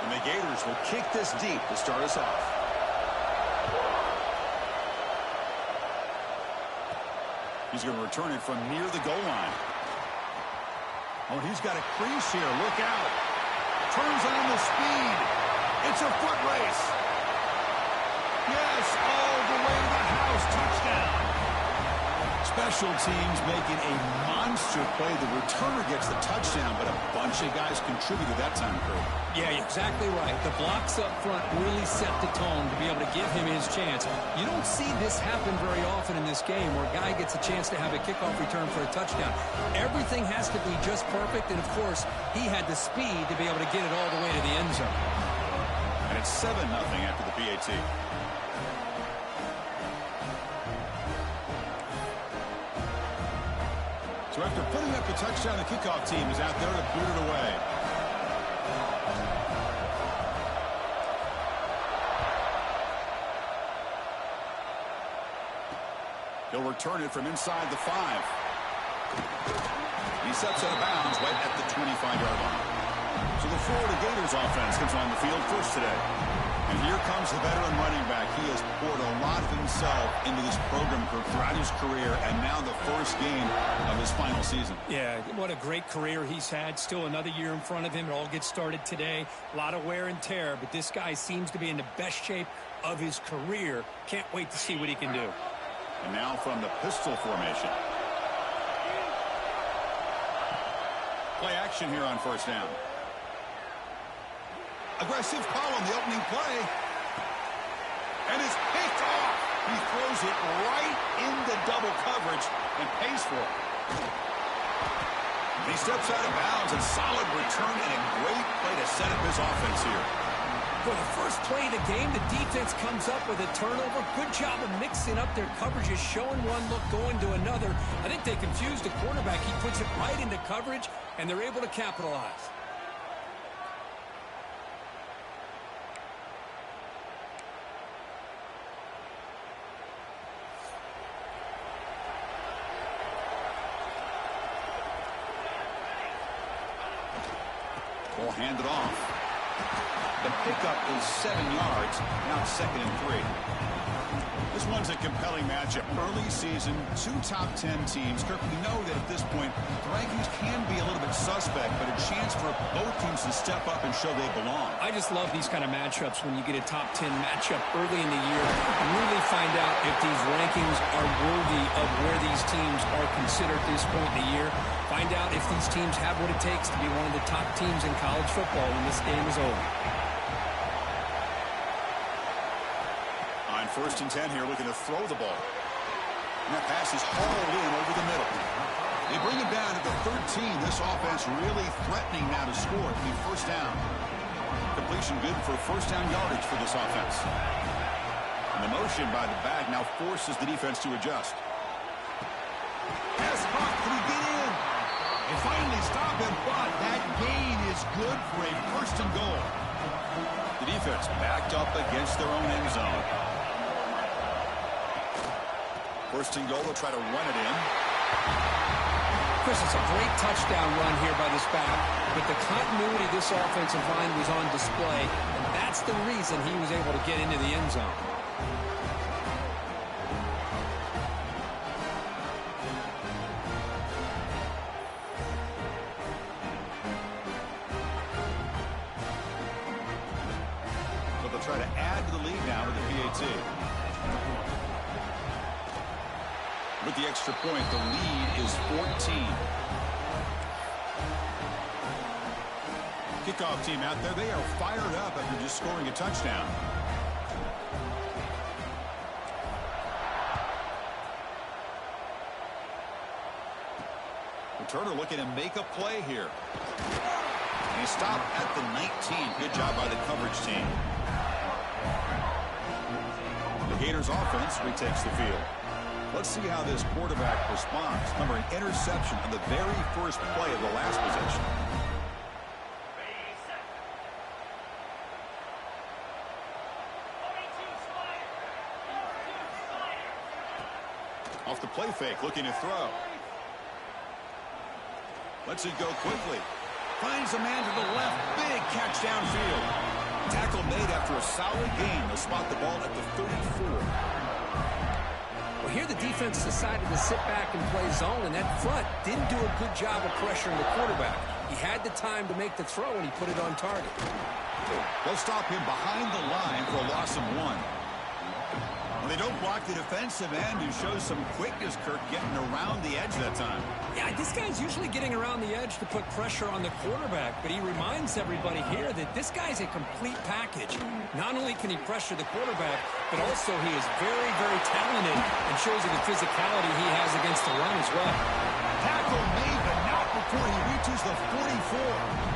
And the Gators will kick this deep to start us off. He's going to return it from near the goal line. Oh, he's got a crease here. Look out. Turns on the speed. It's a foot race. Yes, all the way to the house. Touchdown. Special teams making a monster play. The returner gets the touchdown, but a bunch of guys contributed that time, Kurt. Yeah, you're exactly right. The blocks up front really set the tone to be able to give him his chance. You don't see this happen very often in this game where a guy gets a chance to have a kickoff return for a touchdown. Everything has to be just perfect, and, of course, he had the speed to be able to get it all the way to the end zone. And it's 7-0 after the PAT. So after putting up the touchdown, the kickoff team is out there to boot it away. He'll return it from inside the 5. He steps out of bounds right at the 25-yard line. So the Florida Gators offense comes on the field first today. And here comes the veteran running back. He has poured a lot of himself into this program throughout his career, and now the first game of his final season. Yeah, what a great career he's had. Still another year in front of him. It all gets started today. A lot of wear and tear, but this guy seems to be in the best shape of his career. Can't wait to see what he can do. And now from the pistol formation. Play action here on first down. Aggressive call on the opening play. And it's picked off. He throws it right into double coverage and pays for it. He steps out of bounds, and solid return and a great play to set up his offense here. For the first play of the game, the defense comes up with a turnover. Good job of mixing up their coverages, showing one look, going to another. I think they confused the quarterback. He puts it right into coverage, and they're able to capitalize. Ball handed off. The pickup is 7 yards. Now it's 2nd and 3. This one's a compelling matchup. Early season, 2 top 10 teams. Kirk, we know that at this point, the rankings can be a little bit suspect, but a chance for both teams to step up and show they belong. I just love these kind of matchups when you get a top 10 matchup early in the year and really find out if these rankings are worthy of where these teams are considered at this point in the year. Find out if these teams have what it takes to be one of the top teams in college football when this game is over. On 1st and 10 here, looking to throw the ball. And that pass is hauled in over the middle. They bring it down at the 13. This offense really threatening now to score. It'll be first down. Completion good for first down yardage for this offense. And the motion by the back now forces the defense to adjust. Pass caught. Can he get in? They finally stop him, but that gain is good for a 1st and goal. The defense backed up against their own end zone. 1st and goal, they'll try to run it in. Chris, it's a great touchdown run here by this back, but the continuity of this offensive line was on display, and that's the reason he was able to get into the end zone. So they'll try to add to the lead now with the PAT. With the extra point, the lead is 14. Kickoff team out there, they are fired up after just scoring a touchdown. Returner looking to make a play here. And he stopped at the 19. Good job by the coverage team. The Gators offense retakes the field. Let's see how this quarterback responds. Remember, an interception on the very first play of the last possession. Off the play fake, looking to throw. Lets it go quickly. Finds a man to the left. Big catch downfield. Tackle made after a solid gain. They'll spot the ball at the 34. Well, here the defense decided to sit back and play zone, and that front didn't do a good job of pressuring the quarterback. He had the time to make the throw, and he put it on target. They'll stop him behind the line for a loss of 1. Well, they don't block the defensive end, who shows some quickness, Kirk, getting around the edge that time. Yeah, this guy's usually getting around the edge to put pressure on the quarterback, but he reminds everybody here that this guy's a complete package. Not only can he pressure the quarterback, but also he is very, very talented and shows you the physicality he has against the run as well. Tackle made, but not before he reaches the 44.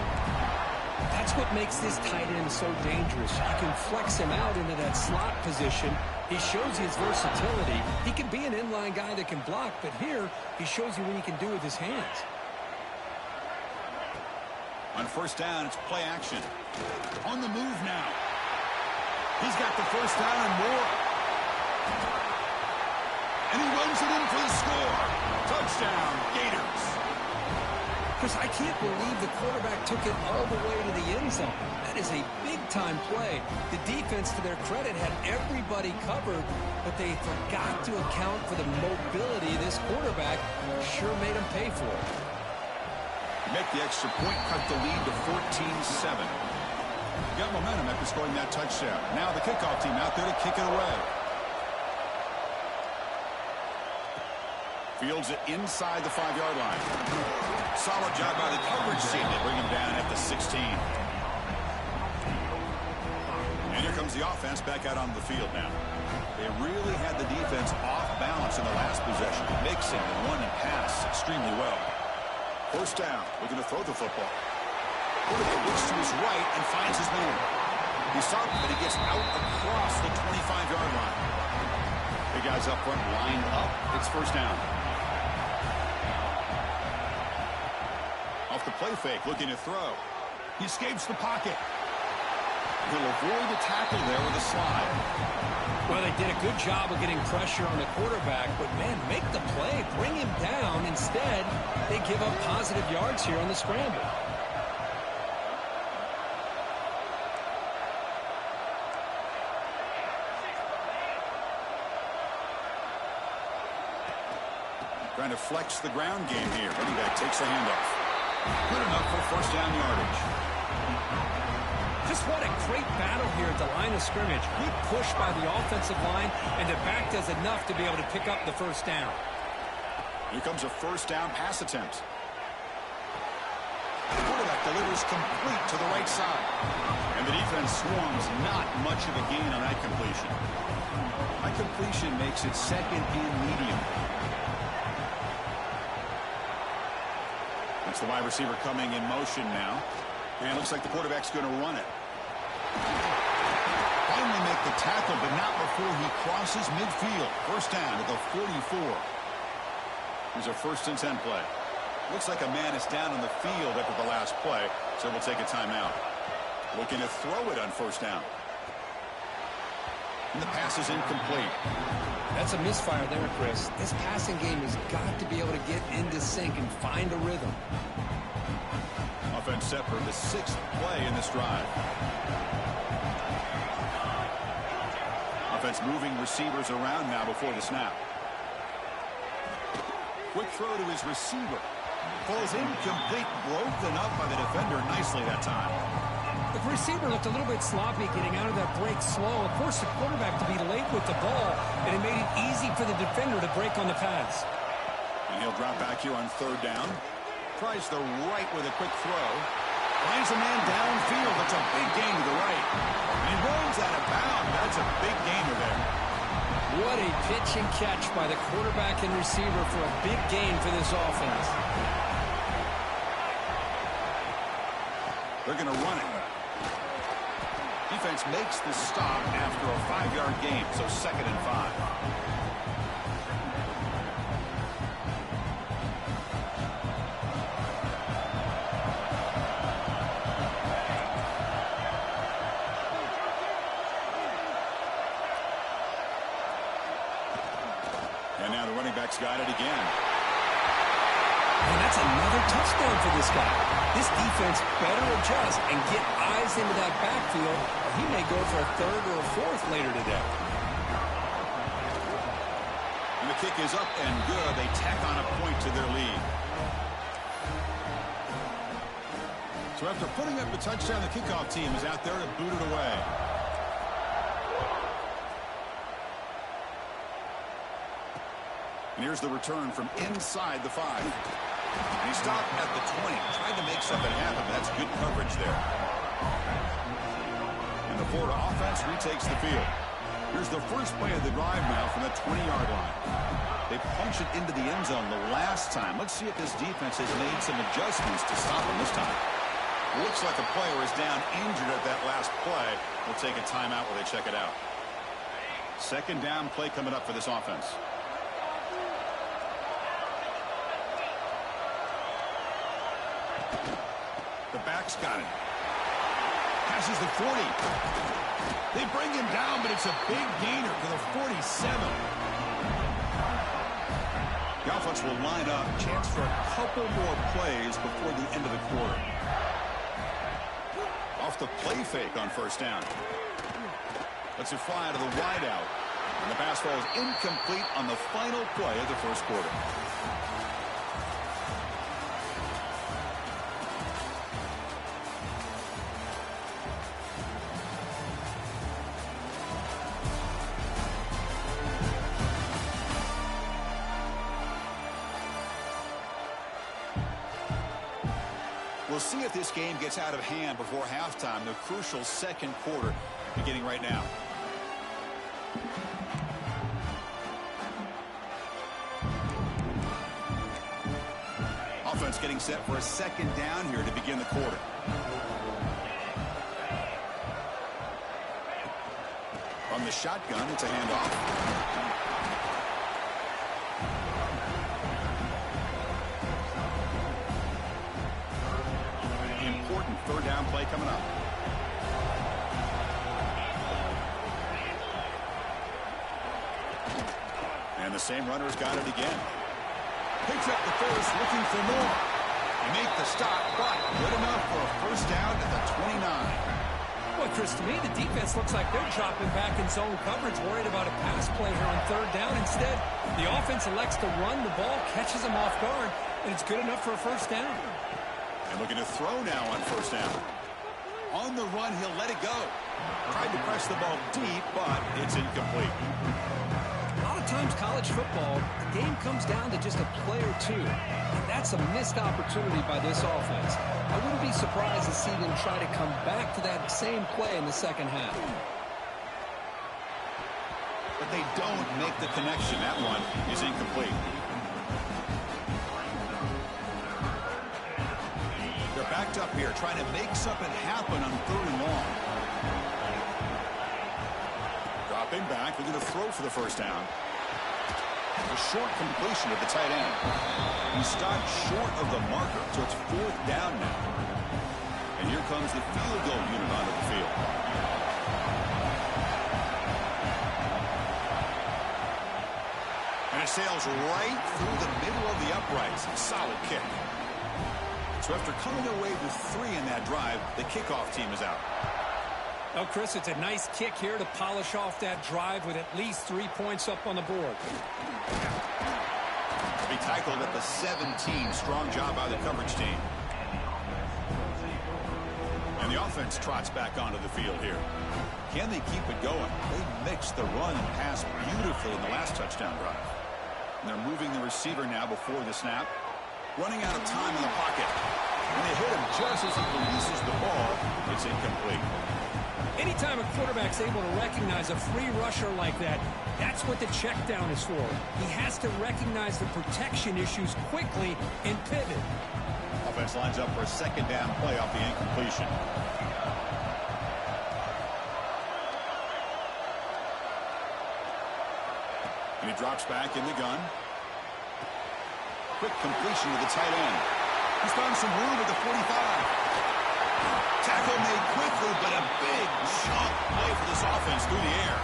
That's what makes this tight end so dangerous. You can flex him out into that slot position. He shows his versatility. He can be an inline guy that can block, but here he shows you what he can do with his hands. On first down, it's play action. On the move now. He's got the first down and more. And he runs it in for the score. Touchdown, Gators. Chris, I can't believe the quarterback took it all the way to the end zone. That is a big-time play. The defense, to their credit, had everybody covered, but they forgot to account for the mobility. This quarterback sure made them pay for it. Make the extra point, cut the lead to 14-7. Got momentum after scoring that touchdown. Now the kickoff team out there to kick it away. Fields it inside the 5-yard line. Solid job by the coverage team to bring him down at the 16. And here comes the offense back out on the field now. They really had the defense off balance in the last possession, mixing the run and pass extremely well. First down, looking to throw the football. Quarterback looks to his right and finds his man. He's stopped, but he gets out across the 25-yard line. The guys up front lined up. It's first down. Off the play fake, looking to throw. He escapes the pocket. He'll avoid the tackle there with a slide. Well, they did a good job of getting pressure on the quarterback, but, man, make the play, bring him down. Instead, they give up positive yards here on the scramble. Trying to flex the ground game here. Running back takes the handoff. Good enough for first down yardage. Just what a great battle here at the line of scrimmage. Good push by the offensive line, and the back does enough to be able to pick up the first down. Here comes a first down pass attempt. The quarterback delivers complete to the right side. And the defense swarms, not much of a gain on that completion. That completion makes it second and medium. That's the wide receiver coming in motion now. And it looks like the quarterback's going to run it. Finally make the tackle, but not before he crosses midfield. First down at the 44. Here's a 1st and 10 play. Looks like a man is down on the field after the last play, so we'll take a timeout. Looking to throw it on first down. And the pass is incomplete. That's a misfire there, Chris. This passing game has got to be able to get into sync and find a rhythm. Offense set for the 6th play in this drive. Offense moving receivers around now before the snap. Quick throw to his receiver. Falls incomplete, broken up by the defender nicely that time. The receiver looked a little bit sloppy getting out of that break slow. Of course, the quarterback to be late with the ball, and it made it easy for the defender to break on the pass. And he'll drop back here on 3rd down. Tries the right with a quick throw. Finds a man downfield. That's a big gain to the right. And he runs out of bounds. That's a big gainer there. What a pitch and catch by the quarterback and receiver for a big gain for this offense. They're going to run it. Defense makes the stop after a 5-yard gain, so 2nd and 5. And now the running back's got it again. And that's another touchdown for this guy. This defense better adjust and get eyes into that backfield, or he may go for a third or a fourth later today. And the kick is up and good. They tack on a point to their lead. So after putting up a touchdown, the kickoff team is out there to boot it away. And here's the return from inside the 5. And he stopped at the 20. Tried to make something happen, but that's good coverage there. And the Florida offense retakes the field. Here's the first play of the drive now from the 20-yard line. They punched it into the end zone the last time. Let's see if this defense has made some adjustments to stop them this time. Looks like a player is down injured at that last play. We'll take a timeout while they check it out. Second down play coming up for this offense. The back's got it. Passes the 40. They bring him down, but it's a big gainer for the 47. The offense will line up. Chance for a couple more plays before the end of the quarter. Off the play fake on first down. Lets it fly to the wideout. And the pass falls incomplete on the final play of the first quarter. We'll see if this game gets out of hand before halftime. The crucial second quarter beginning right now. Offense getting set for a second down here to begin the quarter. From the shotgun, it's a handoff. Third down play coming up. And the same runner's got it again. Picks up the first, looking for more. They make the stop, but good enough for a first down at the 29. Well, Chris, to me, the defense looks like they're dropping back in zone coverage, worried about a pass play here on third down. Instead, the offense elects to run the ball, catches them off guard, and it's good enough for a first down. And looking to throw now on first down. On the run, he'll let it go. Tried to press the ball deep, but it's incomplete. A lot of times, college football, the game comes down to just a play or two. And that's a missed opportunity by this offense. I wouldn't be surprised to see them try to come back to that same play in the second half. But they don't make the connection. That one is incomplete. Backed up here, trying to make something happen on third and long. Dropping back, looking to throw for the first down. A short completion of the tight end. He stopped short of the marker, so it's fourth down now. And here comes the field goal unit onto the field. And it sails right through the middle of the uprights. Solid kick. So after coming away with 3 in that drive, the kickoff team is out. Well, Chris, it's a nice kick here to polish off that drive with at least 3 points up on the board. Be tackled at the 17. Strong job by the coverage team. And the offense trots back onto the field here. Can they keep it going? They mixed the run and pass beautifully in the last touchdown drive. And they're moving the receiver now before the snap. Running out of time in the pocket. And they hit him just as he releases the ball. It's incomplete. Anytime a quarterback's able to recognize a free rusher like that, that's what the check down is for. He has to recognize the protection issues quickly and pivot. Offense lines up for a second down play off the incompletion. And he drops back in the gun. Quick completion to the tight end. He's found some room at the 45. Tackle made quickly, but a big chunk play for this offense through the air.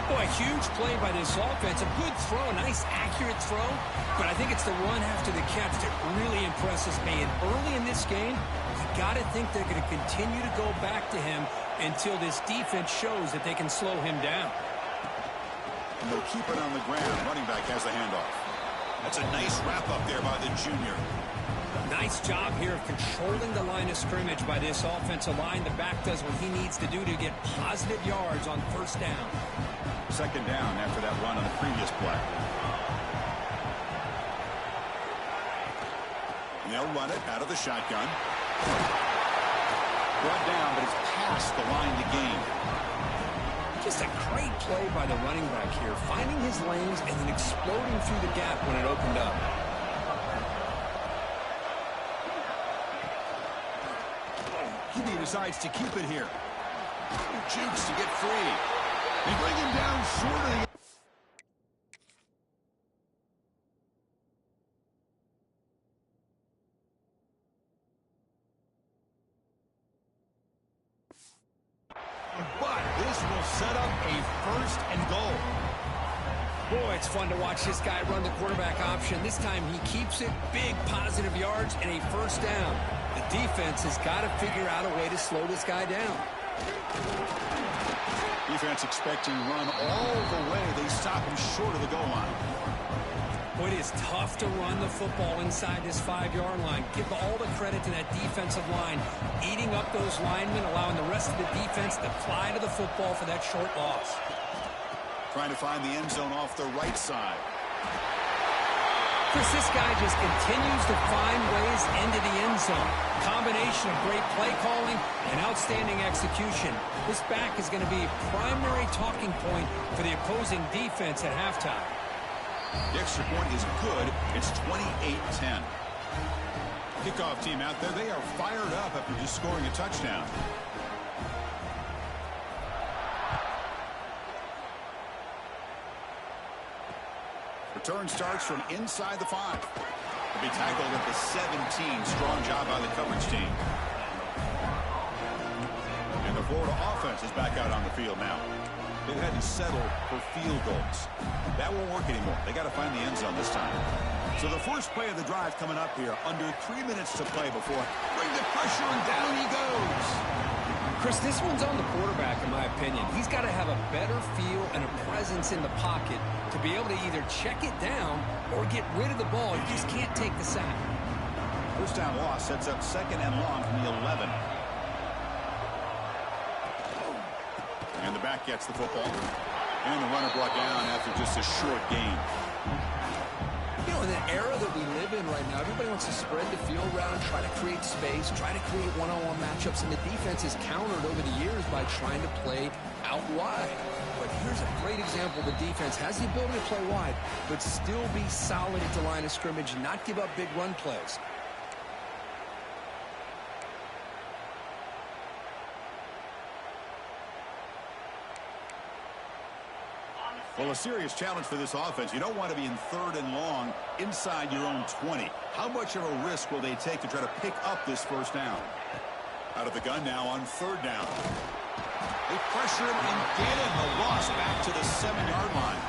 Boy, a huge play by this offense. A good throw, a nice accurate throw. But I think it's the run after the catch that really impresses me. And early in this game, you got to think they're going to continue to go back to him until this defense shows that they can slow him down. And they'll keep it on the ground. Running back has the handoff. That's a nice wrap up there by the junior. Nice job here of controlling the line of scrimmage by this offensive line. The back does what he needs to do to get positive yards on first down. Second down after that run on the previous play. And they'll run it out of the shotgun. Brought down, but it's past the line to gain. Just a great play by the running back here, finding his lanes and then exploding through the gap when it opened up. He decides to keep it here. Jukes to get free. They bring him down short of the... But this will set up a first and goal. Boy, it's fun to watch this guy run the quarterback option. This time he keeps it, big positive yards, and a first down. The defense has got to figure out a way to slow this guy down. Defense expecting run all the way. They stop him short of the goal line. Boy, it is tough to run the football inside this 5-yard line. Give all the credit to that defensive line, eating up those linemen, allowing the rest of the defense to fly to the football for that short loss. Trying to find the end zone off the right side. Chris, this guy just continues to find ways into the end zone. Combination of great play calling and outstanding execution. This back is going to be a primary talking point for the opposing defense at halftime. The extra point is good. It's 28-10. Kickoff team out there, they are fired up after just scoring a touchdown. Return starts from inside the 5. He'll be tackled at the 17. Strong job by the coverage team. And the Florida offense is back out on the field now. They've had to settle for field goals. That won't work anymore. They got to find the end zone this time. So the first play of the drive coming up here. Under 3 minutes to play before. Bring the pressure, and down he goes. Chris, this one's on the quarterback, in my opinion. He's got to have a better feel and a presence in the pocket to be able to either check it down or get rid of the ball. You just can't take the sack. First down loss sets up second and long from the 11. And the back gets the football. And the runner brought down after just a short gain. You know, in the era that we live in right now, everybody wants to spread the field around, try to create space, try to create one-on-one matchups, and the defense is countered over the years by trying to play out wide. But here's a great example. The defense has the ability to play wide, but still be solid at the line of scrimmage and not give up big run plays. Well, a serious challenge for this offense. You don't want to be in third and long inside your own 20. How much of a risk will they take to try to pick up this first down? Out of the gun now on third down. They pressure him and get him. The loss back to the 7-yard line.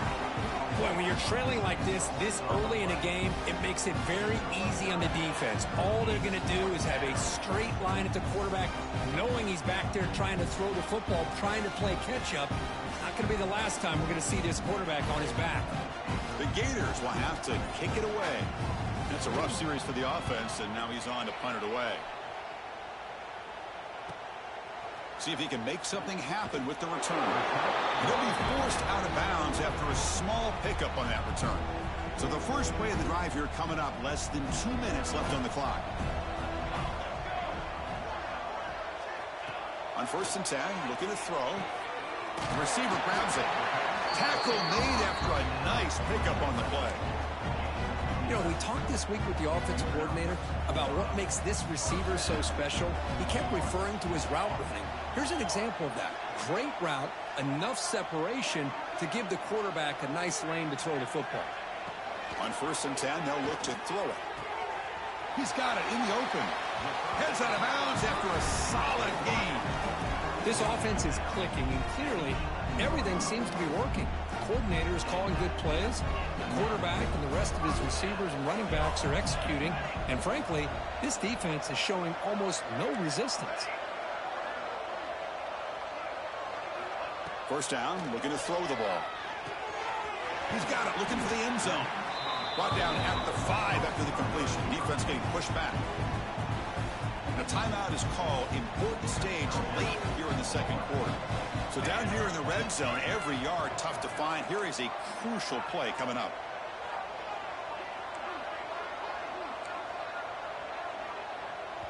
Boy, when you're trailing like this early in a game, it makes it very easy on the defense. All they're going to do is have a straight line at the quarterback, knowing he's back there trying to throw the football, trying to play catch-up. Not going to be the last time we're going to see this quarterback on his back. The Gators will have to kick it away. It's a rough series for the offense, and now he's on to punt it away. See if he can make something happen with the return. He'll be forced out of bounds after a small pickup on that return. So the first play of the drive here coming up, less than 2 minutes left on the clock. On first and 10, looking to throw. The receiver grabs it. Tackle made after a nice pickup on the play. You know, we talked this week with the offensive coordinator about what makes this receiver so special. He kept referring to his route running. Here's an example of that. Great route, enough separation to give the quarterback a nice lane to throw the football. On first and 10, they'll look to throw it. He's got it in the open. Heads out of bounds after a solid gain. This offense is clicking, and clearly everything seems to be working. The coordinator is calling good plays. The quarterback and the rest of his receivers and running backs are executing. And frankly, this defense is showing almost no resistance. First down, looking to throw the ball. He's got it, looking for the end zone. Brought down at the 5 after the completion. Defense getting pushed back. A timeout is called. Important stage late here in the second quarter. So down here in the red zone, every yard tough to find. Here is a crucial play coming up.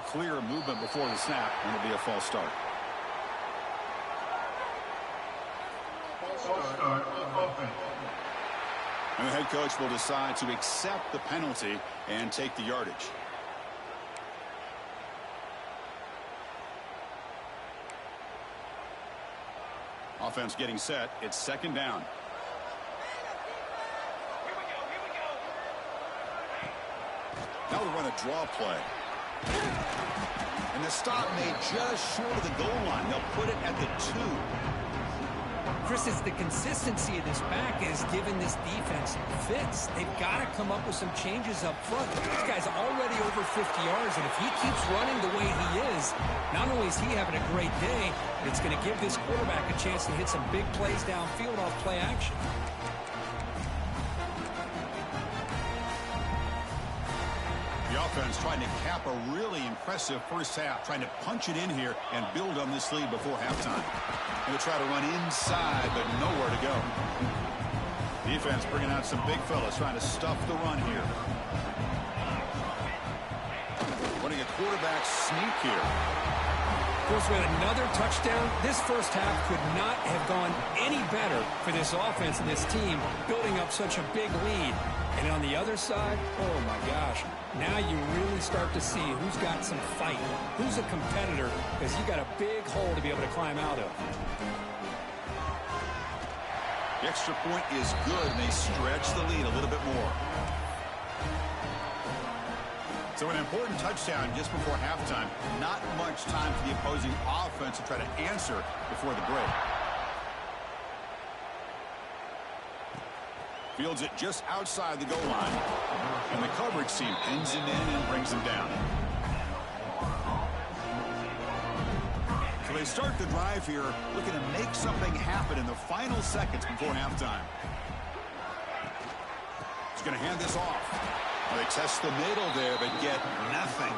Clear movement before the snap, and it'll be a false start. And the head coach will decide to accept the penalty and take the yardage. Offense getting set. It's second down. Now we run a draw play. And the stop made just short of the goal line. They'll put it at the 2. Chris, it's the consistency of this back is giving this defense fits. They've got to come up with some changes up front. This guy's already over 50 yards, and if he keeps running the way he is, not only is he having a great day, but it's going to give this quarterback a chance to hit some big plays downfield off play action. The offense trying to cap a really impressive first half, trying to punch it in here and build on this lead before halftime. Going to try to run inside, but nowhere to go. Defense bringing out some big fellas, trying to stuff the run here. Running a quarterback sneak here. Goes with another touchdown. This first half could not have gone any better for this offense and this team, building up such a big lead. And on the other side, oh my gosh, now you really start to see who's got some fight, who's a competitor, because you got a big hole to be able to climb out of. The extra point is good, and they stretch the lead a little bit more. So an important touchdown just before halftime. Not much time for the opposing offense to try to answer before the break. Fields it just outside the goal line. And the coverage team pins him in and brings him down. So they start the drive here, looking to make something happen in the final seconds before halftime. He's going to hand this off. Well, they test the middle there, but get nothing.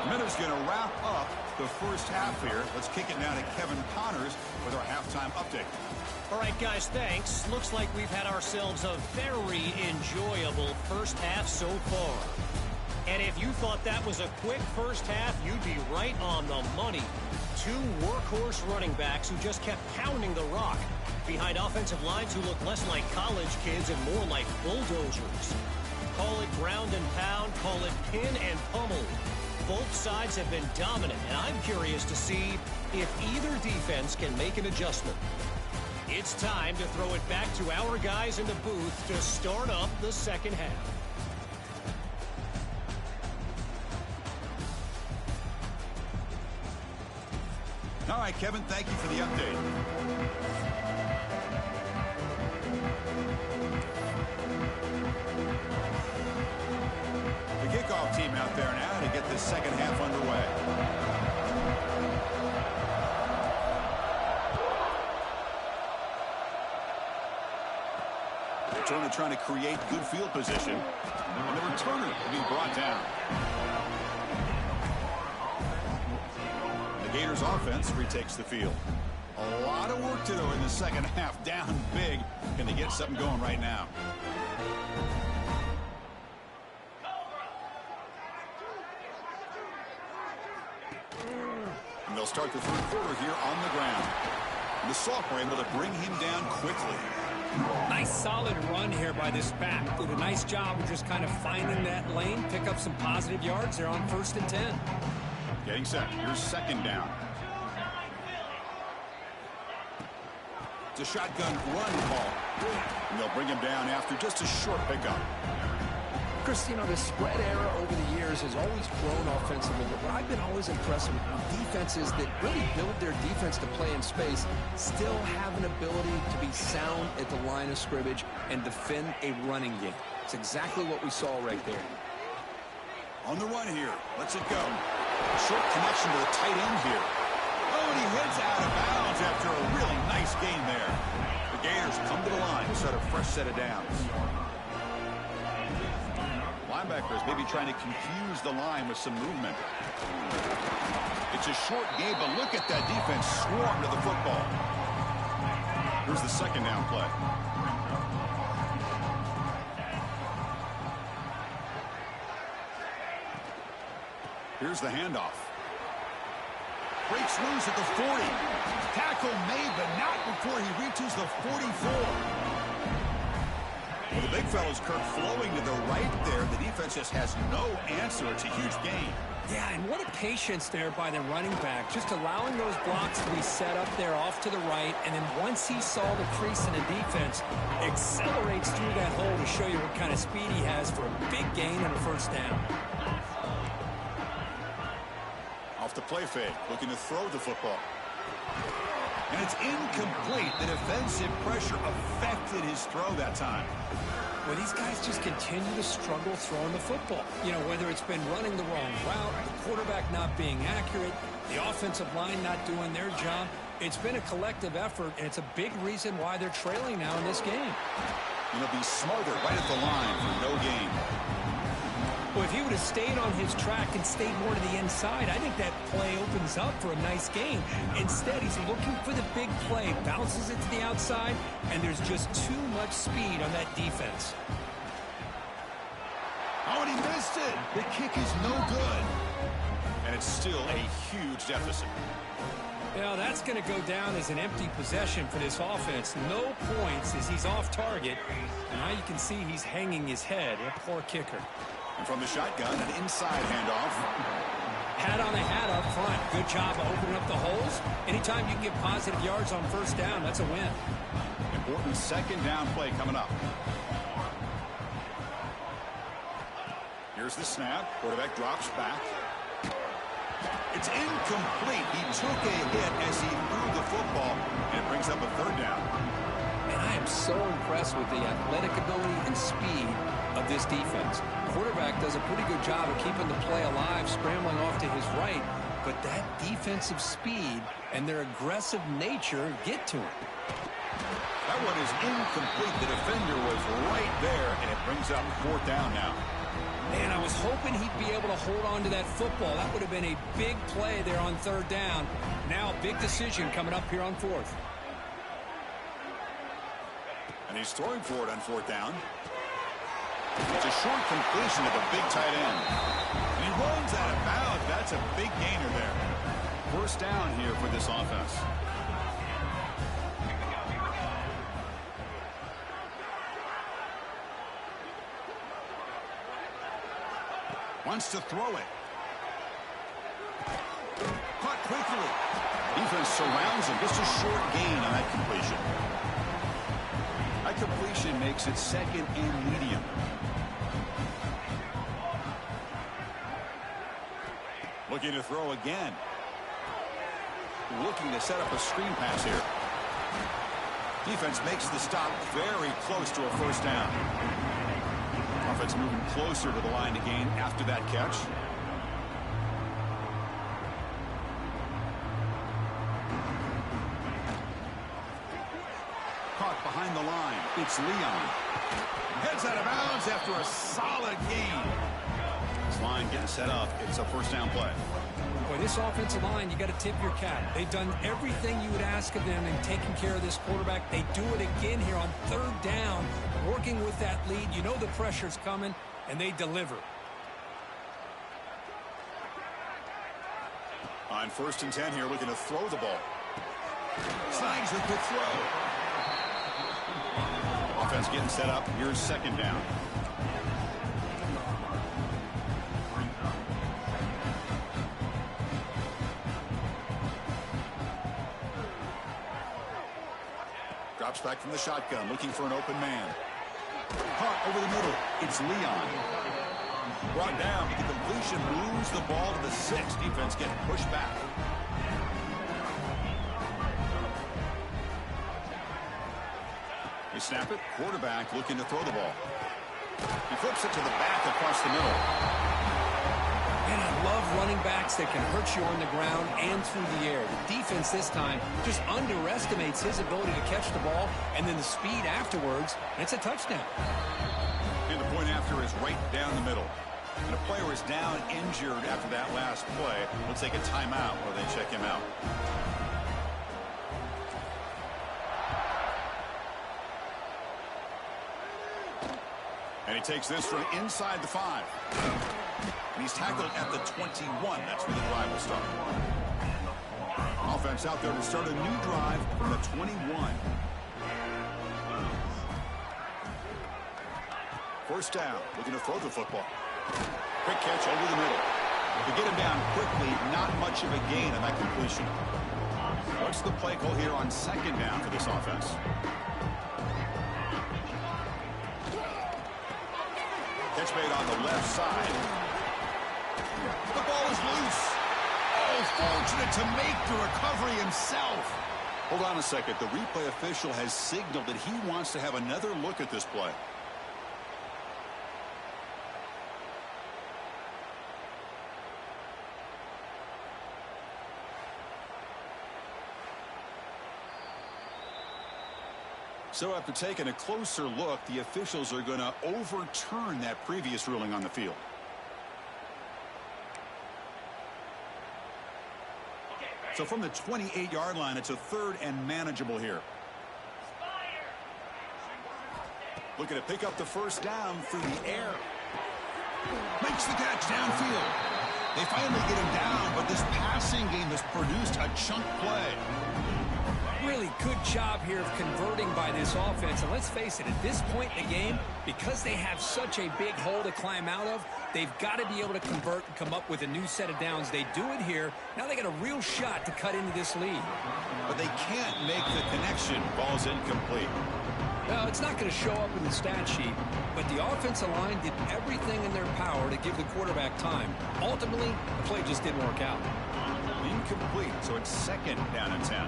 Minutes going to wrap up the first half here. Let's kick it now to Kevin Connors with our halftime update. All right, guys, thanks. Looks like we've had ourselves a very enjoyable first half so far. And if you thought that was a quick first half, you'd be right on the money. 2 workhorse running backs who just kept pounding the rock behind offensive lines who look less like college kids and more like bulldozers. Call it ground and pound, call it pin and pummel. Both sides have been dominant, and I'm curious to see if either defense can make an adjustment. It's time to throw it back to our guys in the booth to start up the second half. All right, Kevin, thank you for the update. The kickoff team out there now to get this second half underway. The returner trying to create good field position. And the returner will be brought down. The Gators offense retakes the field. A lot of work to do in the second half. Down big. Can they get something going right now? And they'll start the third quarter here on the ground. And the sophomore able to bring him down quickly. Nice solid run here by this back. Did a nice job of just kind of finding that lane, pick up some positive yards. They're on 1st and 10. Getting set. Here's second down. It's a shotgun run call. And they'll bring him down after just a short pickup. Chris, you know, the spread era over the years has always grown offensively. But what I've been always impressed with defenses that really build their defense to play in space, still have an ability to be sound at the line of scrimmage and defend a running game. It's exactly what we saw right there. On the run here. Let's it go. Short connection to the tight end here. Oh, and he heads out of bounds after a really nice gain there. The Gators come to the line to start a fresh set of downs. Linebackers maybe trying to confuse the line with some movement. It's a short game, but look at that defense swarm to the football. Here's the second down play. Here's the handoff. Breaks loose at the 40. Tackle made, but not before he reaches the 44. Well, the big fellow's Kirk flowing to the right there. The defense just has no answer. It's a huge gain. Yeah, and what a patience there by the running back, just allowing those blocks to be set up there off to the right, and then once he saw the crease in the defense, accelerates through that hole to show you what kind of speed he has for a big gain and a first down. Off the play fake, looking to throw the football. And it's incomplete. The defensive pressure affected his throw that time. Well, these guys just continue to struggle throwing the football. You know, whether it's been running the wrong route, the quarterback not being accurate, the offensive line not doing their job. It's been a collective effort, and it's a big reason why they're trailing now in this game. And he'll be smarter right at the line for no gain. Well, if he would have stayed on his track and stayed more to the inside, I think that play opens up for a nice gain. Instead, he's looking for the big play, bounces it to the outside, and there's just too much speed on that defense. Oh, and he missed it. The kick is no good. And it's still a huge deficit. Well, that's going to go down as an empty possession for this offense. No points as he's off target. And now you can see he's hanging his head. A poor kicker. And from the shotgun, an inside handoff. Hat on a hat up front. Good job of opening up the holes. Anytime you can get positive yards on first down, that's a win. Important second down play coming up. Here's the snap. Quarterback drops back. It's incomplete. He took a hit as he threw the football, and it brings up a third down. And I am so impressed with the athletic ability and speed of this defense. Quarterback does a pretty good job of keeping the play alive, scrambling off to his right, but that defensive speed and their aggressive nature get to him. That one is incomplete. The defender was right there, and it brings up fourth down now. Man, I was hoping he'd be able to hold on to that football. That would have been a big play there on third down. Now a big decision coming up here on fourth. And he's throwing for it on fourth down. It's a short completion to the big tight end. And he runs out of bounds. That's a big gainer there. First down here for this offense. Wants to throw it. Caught quickly. Defense surrounds him. Just a short gain on that completion. That completion makes it second and medium. Looking to throw again. Looking to set up a screen pass here. Defense makes the stop very close to a first down. Offense moving closer to the line to gain after that catch. Caught behind the line. It's Leon. Heads out of bounds after a solid gain. This line getting set up. It's a first down play. Boy, this offensive line, you got to tip your cap. They've done everything you would ask of them in taking care of this quarterback. They do it again here on third down, working with that lead. You know the pressure's coming, and they deliver. On 1st and 10 here, looking to throw the ball. Slides with the throw. Offense getting set up. Here's second down. Drops back from the shotgun, looking for an open man. Caught over the middle. It's Leon. Brought down, but the completion moves the ball to the 6. Defense getting pushed back. They snap it. Quarterback looking to throw the ball. He flips it to the back across the middle. And I love running backs that can hurt you on the ground and through the air. The defense this time just underestimates his ability to catch the ball, and then the speed afterwards, and it's a touchdown. And the point after is right down the middle. And a player is down injured after that last play. We'll take a timeout while they check him out. And he takes this from inside the 5. And he's tackled at the 21. That's where the drive will start. Offense out there to start a new drive from the 21. First down, looking to throw the football. Quick catch over the middle. To get him down quickly, not much of a gain on that completion. What's the play call here on second down for this offense? Catch made on the left side. The ball is loose. Oh, fortunate to make the recovery himself. Hold on a second. The replay official has signaled that he wants to have another look at this play. So after taking a closer look, the officials are going to overturn that previous ruling on the field. So from the 28-yard line, it's a 3rd and manageable here. Looking to pick up the first down through the air. Makes the catch downfield. They finally get him down, but this passing game has produced a chunk play. Really good job here of converting by this offense. And let's face it, at this point in the game, because they have such a big hole to climb out of, they've got to be able to convert and come up with a new set of downs. They do it here. Now they got a real shot to cut into this lead. But they can't make the connection. Ball's incomplete. Well, it's not going to show up in the stat sheet, but the offensive line did everything in their power to give the quarterback time. Ultimately, the play just didn't work out. Incomplete, so it's 2nd down and 10.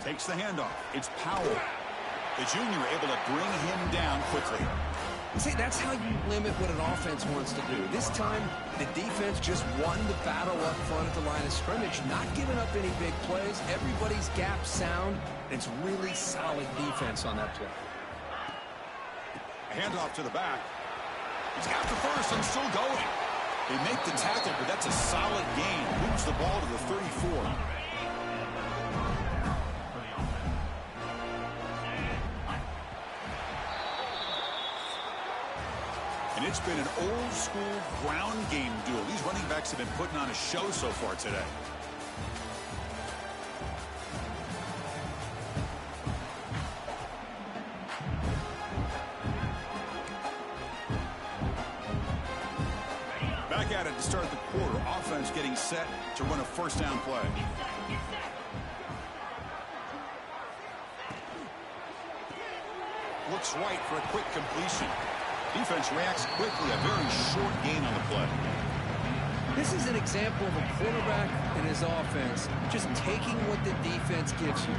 Takes the handoff. It's Powell. The junior able to bring him down quickly. See, that's how you limit what an offense wants to do. This time, the defense just won the battle up front at the line of scrimmage, not giving up any big plays. Everybody's gap sound. It's really solid defense on that play. A handoff to the back. He's got the first and still going. They make the tackle, but that's a solid gain. Moves the ball to the 34. And it's been an old-school ground game duel. These running backs have been putting on a show so far today. Back at it to start the quarter. Offense getting set to run a first down play. Looks right for a quick completion. Defense reacts quickly. A very short gain on the play. This is an example of a quarterback and his offense just taking what the defense gives you.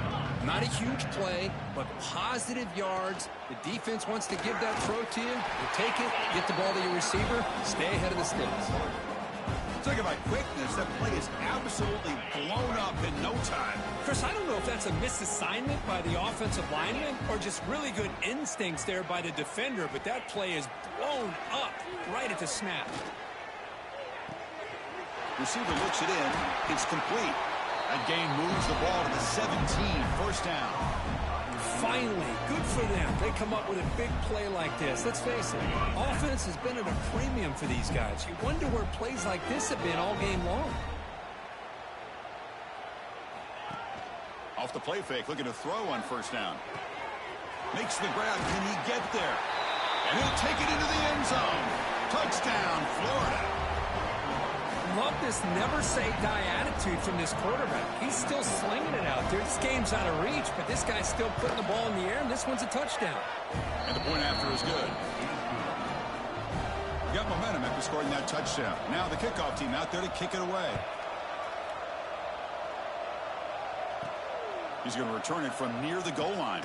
Not a huge play, but positive yards. The defense wants to give that throw to you. You take it, get the ball to your receiver, stay ahead of the sticks. Talking about quickness, that play is absolutely blown up in no time. Chris, I don't know if that's a misassignment by the offensive lineman or just really good instincts there by the defender, but that play is blown up right at the snap. Receiver looks it in. It's complete. That gain moves the ball to the 17. First down. Finally, good for them. They come up with a big play like this. Let's face it, offense has been at a premium for these guys. You wonder where plays like this have been all game long. Off the play fake, looking to throw on first down. Makes the grab. Can he get there? And he'll take it into the end zone. Touchdown, Florida. love this never-say-die attitude from this quarterback. He's still slinging it out there. This game's out of reach, but this guy's still putting the ball in the air, and this one's a touchdown. And the point after is good. You got momentum after scoring that touchdown. Now the kickoff team out there to kick it away. He's going to return it from near the goal line.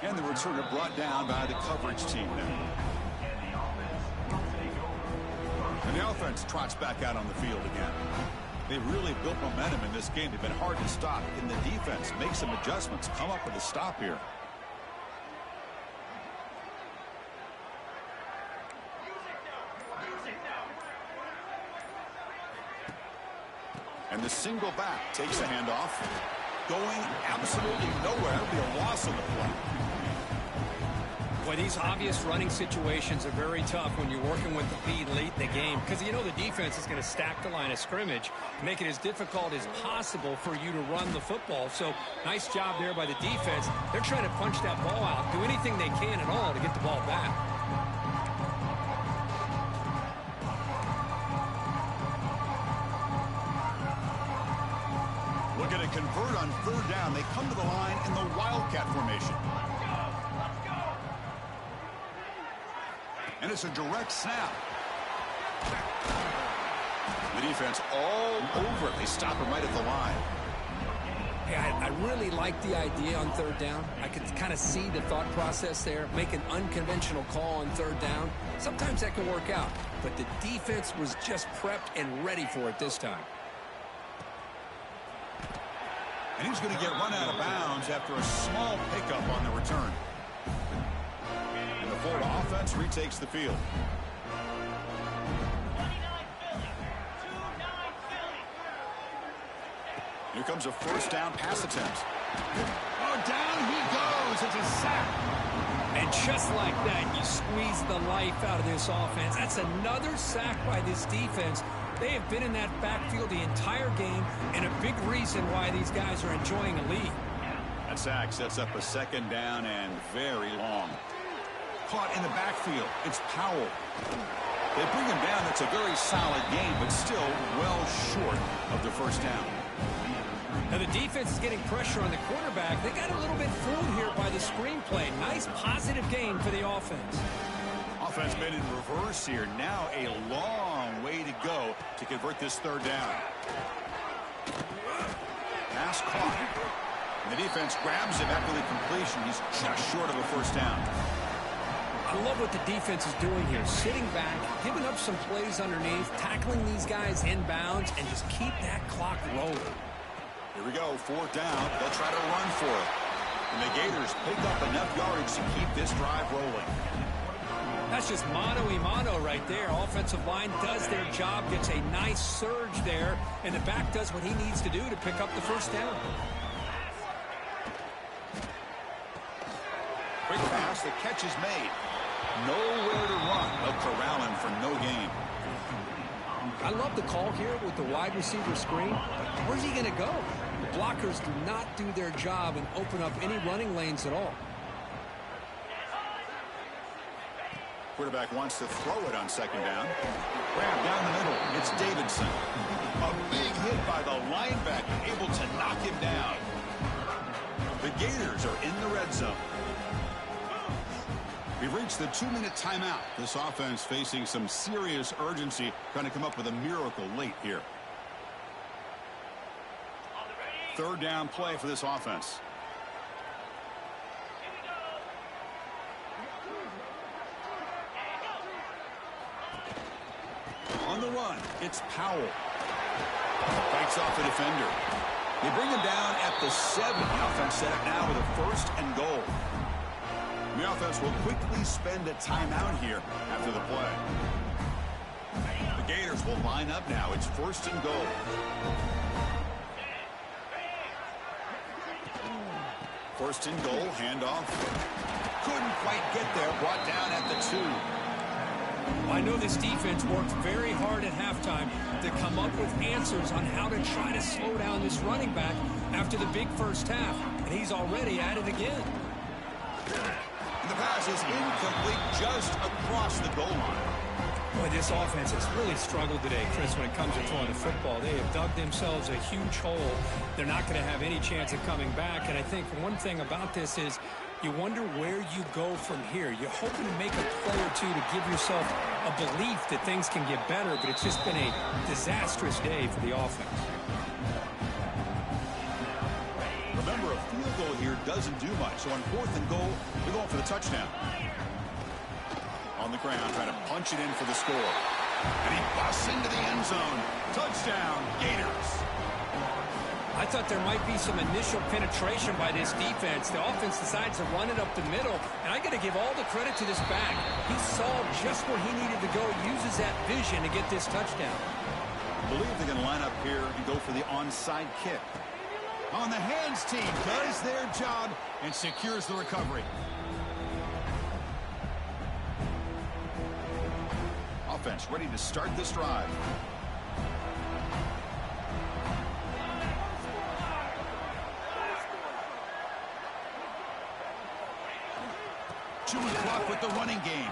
And the returner brought down by the coverage team now. And the offense trots back out on the field again. They've really built momentum in this game. They've been hard to stop. Can the defense make some adjustments, come up with a stop here? And the single back takes the handoff. Going absolutely nowhere. That'll be a loss on the play. Boy, these obvious running situations are very tough when you're working with the lead late in the game, because you know the defense is going to stack the line of scrimmage, make it as difficult as possible for you to run the football. So nice job there by the defense. They're trying to punch that ball out, do anything they can at all to get the ball back. Looking to convert on third down. They come to the line in the Wildcat formation. And it's a direct snap. The defense all over it. They stop him right at the line. Hey, I really like the idea on third down. I could kind of see the thought process there. Make an unconventional call on third down. Sometimes that can work out. But the defense was just prepped and ready for it this time. And he's going to get run out of bounds after a small pickup on the return. And the Florida offense retakes the field. Here comes a first down pass attempt. Oh, down he goes. It's a sack. And just like that, you squeeze the life out of this offense. That's another sack by this defense. They have been in that backfield the entire game, and a big reason why these guys are enjoying a lead. That sack sets up a second down and very long. Caught in the backfield. It's Powell. They bring him down. It's a very solid game, but still well short of the first down. Now the defense is getting pressure on the quarterback. They got a little bit fooled here by the screenplay. Nice positive game for the offense. Offense made in reverse here. Now a long way to go to convert this third down. Pass caught. And the defense grabs him after the completion. He's just short of a first down. I love what the defense is doing here. Sitting back, giving up some plays underneath, tackling these guys inbounds, and just keep that clock rolling. Here we go, fourth down. They'll try to run for it. And the Gators pick up enough yardage to keep this drive rolling. That's just mano-a-mano right there. Offensive line does their job, gets a nice surge there, and the back does what he needs to do to pick up the first down. Quick pass, the catch is made. Nowhere to run. They'll corral him for no gain. I love the call here with the wide receiver screen. Where's he going to go? The blockers do not do their job and open up any running lanes at all. Quarterback wants to throw it on second down. Grab down the middle. It's Davidson. A big hit by the linebacker, able to knock him down. The Gators are in the red zone. We've reached the 2-minute timeout. This offense facing some serious urgency, trying to come up with a miracle late here. Third down play for this offense. On the run, it's Powell. Fights off the defender. They bring him down at the 7. The offense set up now with a first and goal. The offense will quickly spend a timeout here after the play. The Gators will line up now. It's first and goal. First and goal, handoff. Couldn't quite get there, brought down at the 2. I know this defense worked very hard at halftime to come up with answers on how to try to slow down this running back after the big first half, and he's already at it again. And the pass is incomplete just across the goal line. Boy, this offense has really struggled today, Chris, when it comes to throwing the football. They have dug themselves a huge hole. They're not going to have any chance of coming back. And I think one thing about this is you wonder where you go from here. You're hoping to make a play or two to give yourself a belief that things can get better, but it's just been a disastrous day for the offense. Remember, a field goal here doesn't do much. So on 4th and goal, we're going for the touchdown. On the ground, trying to punch it in for the score. And he busts into the end zone. Touchdown, Gators. I thought there might be some initial penetration by this defense. The offense decides to run it up the middle, and I got to give all the credit to this back. He saw just where he needed to go, uses that vision to get this touchdown. I believe they're going to line up here and go for the onside kick. On the hands team does their job and secures the recovery. Offense ready to start this drive. Chewing clock with the running game.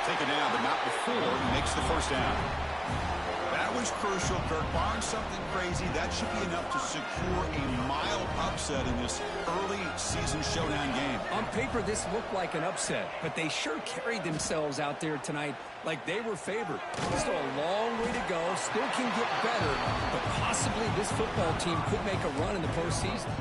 Taken down, but not before he makes the first down. That was crucial, Kirk. Barring something crazy, that should be enough to secure a mild upset in this early season showdown game. On paper, this looked like an upset, but they sure carried themselves out there tonight like they were favored. Still a long way to go, still can get better, but possibly this football team could make a run in the postseason.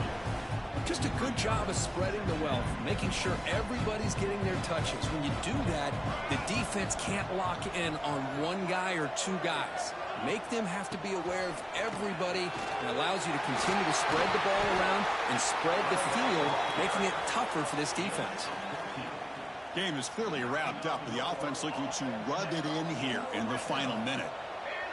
Just a good job of spreading the wealth, making sure everybody's getting their touches. When you do that, the defense can't lock in on one guy or two guys. Make them have to be aware of everybody, and allows you to continue to spread the ball around and spread the field, making it tougher for this defense. Game is clearly wrapped up, with the offense looking to rub it in here in the final minute.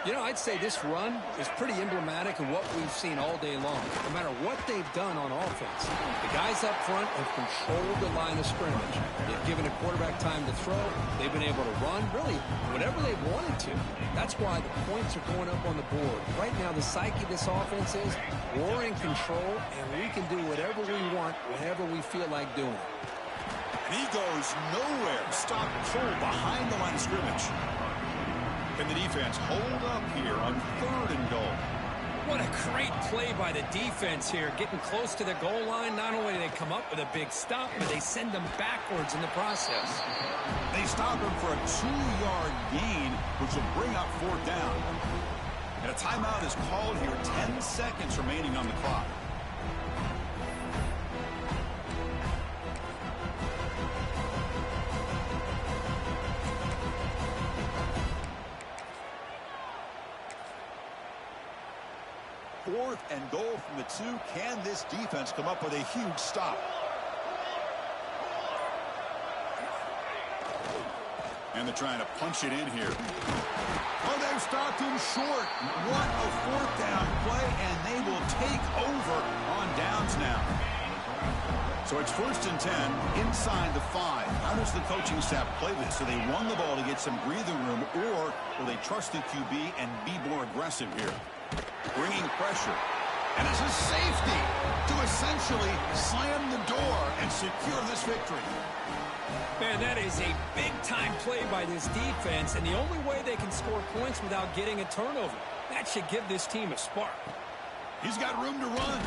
You know, I'd say this run is pretty emblematic of what we've seen all day long. No matter what they've done on offense, the guys up front have controlled the line of scrimmage. They've given a quarterback time to throw. They've been able to run, really, whatever they wanted to. That's why the points are going up on the board. Right now, the psyche of this offense is we're in control, and we can do whatever we want whenever we feel like doing it. And he goes nowhere. Stop cold behind the line of scrimmage. Can the defense hold up here on 3rd and goal? What a great play by the defense here. Getting close to the goal line, not only do they come up with a big stop, but they send them backwards in the process. They stop him for a 2-yard gain, which will bring up 4th down. And a timeout is called here. 10 seconds remaining on the clock. Fourth and goal from the 2. Can this defense come up with a huge stop? And they're trying to punch it in here. Oh, they've stopped him short. What a 4th down play, and they will take over on downs now. So it's 1st and 10 inside the 5. How does the coaching staff play this? Do they run the ball to get some breathing room, or will they trust the QB and be more aggressive here? Bringing pressure. And it's a safety to essentially slam the door and secure this victory. Man, that is a big-time play by this defense, and the only way they can score points without getting a turnover. That should give this team a spark. He's got room to run.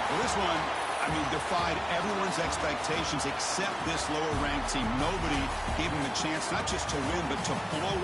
Well, this one, I mean, defied everyone's expectations except this lower-ranked team. Nobody gave him a chance not just to win, but to blow